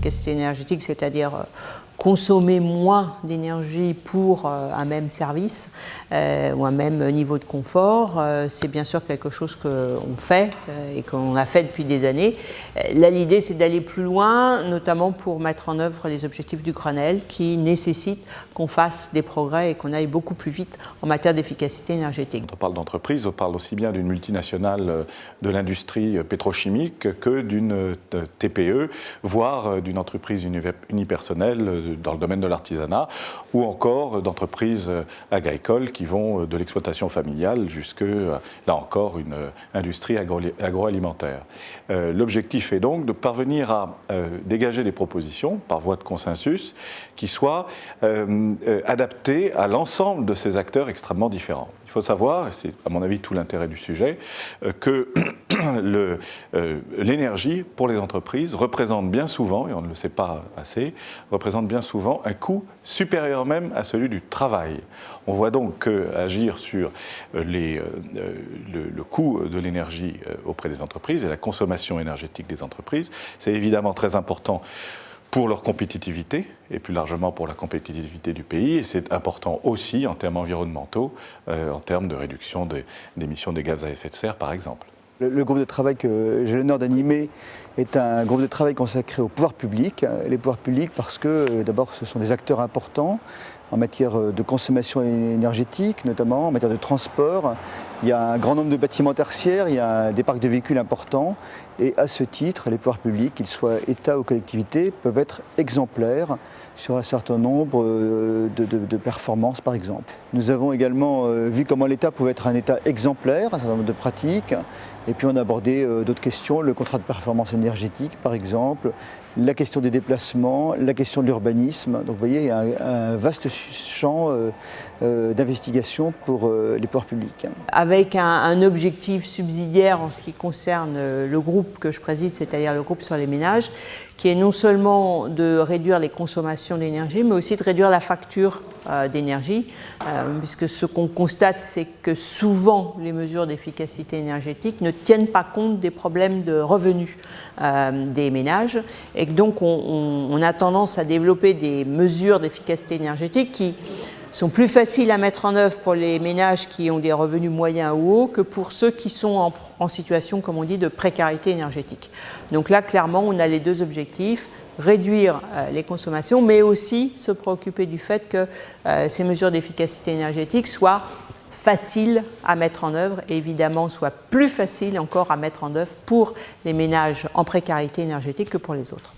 d'efficacité énergétique, c'est-à-dire consommer moins d'énergie pour un même service ou un même niveau de confort, c'est bien sûr quelque chose qu'on fait et qu'on a fait depuis des années. Là, l'idée, c'est d'aller plus loin, notamment pour mettre en œuvre les objectifs du Grenelle qui nécessitent qu'on fasse des progrès et qu'on aille beaucoup plus vite en matière d'efficacité énergétique. Quand on parle d'entreprise, on parle aussi bien d'une multinationale de l'industrie pétrochimique que d'une TPE, voire d'une entreprise unipersonnelle dans le domaine de l'artisanat, ou encore d'entreprises agricoles qui vont de l'exploitation familiale jusque, là encore, une industrie agroalimentaire. L'objectif est donc de parvenir à dégager des propositions par voie de consensus qui soient adaptées à l'ensemble de ces acteurs extrêmement différents. Il faut savoir, et c'est à mon avis tout l'intérêt du sujet, que l'énergie pour les entreprises représente bien souvent, et on ne le sait pas assez, représente bien souvent un coût supérieur même à celui du travail. On voit donc qu'agir sur le coût de l'énergie auprès des entreprises et la consommation énergétique des entreprises, c'est évidemment très important pour leur compétitivité et plus largement pour la compétitivité du pays. Et c'est important aussi en termes environnementaux, en termes de réduction d'émissions de gaz à effet de serre, par exemple. Le groupe de travail que j'ai l'honneur d'animer est un groupe de travail consacré au pouvoir public. Les pouvoirs publics parce que d'abord ce sont des acteurs importants en matière de consommation énergétique, notamment en matière de transport. Il y a un grand nombre de bâtiments tertiaires, il y a des parcs de véhicules importants et à ce titre, les pouvoirs publics, qu'ils soient État ou collectivités, peuvent être exemplaires sur un certain nombre de performances par exemple. Nous avons également vu comment l'État pouvait être un État exemplaire, un certain nombre de pratiques, et puis on a abordé d'autres questions, le contrat de performance énergétique par exemple, la question des déplacements, la question de l'urbanisme. Donc vous voyez, il y a un vaste champ d'investigation pour les pouvoirs publics. Avec un objectif subsidiaire en ce qui concerne le groupe que je préside, c'est-à-dire le groupe sur les ménages, qui est non seulement de réduire les consommations d'énergie, mais aussi de réduire la facture d'énergie, puisque ce qu'on constate, c'est que souvent les mesures d'efficacité énergétique ne tiennent pas compte des problèmes de revenus des ménages, et que donc on a tendance à développer des mesures d'efficacité énergétique qui sont plus faciles à mettre en œuvre pour les ménages qui ont des revenus moyens ou hauts que pour ceux qui sont en situation, comme on dit, de précarité énergétique. Donc là, clairement, on a les deux objectifs, réduire les consommations, mais aussi se préoccuper du fait que ces mesures d'efficacité énergétique soient faciles à mettre en œuvre et évidemment soient plus faciles encore à mettre en œuvre pour les ménages en précarité énergétique que pour les autres.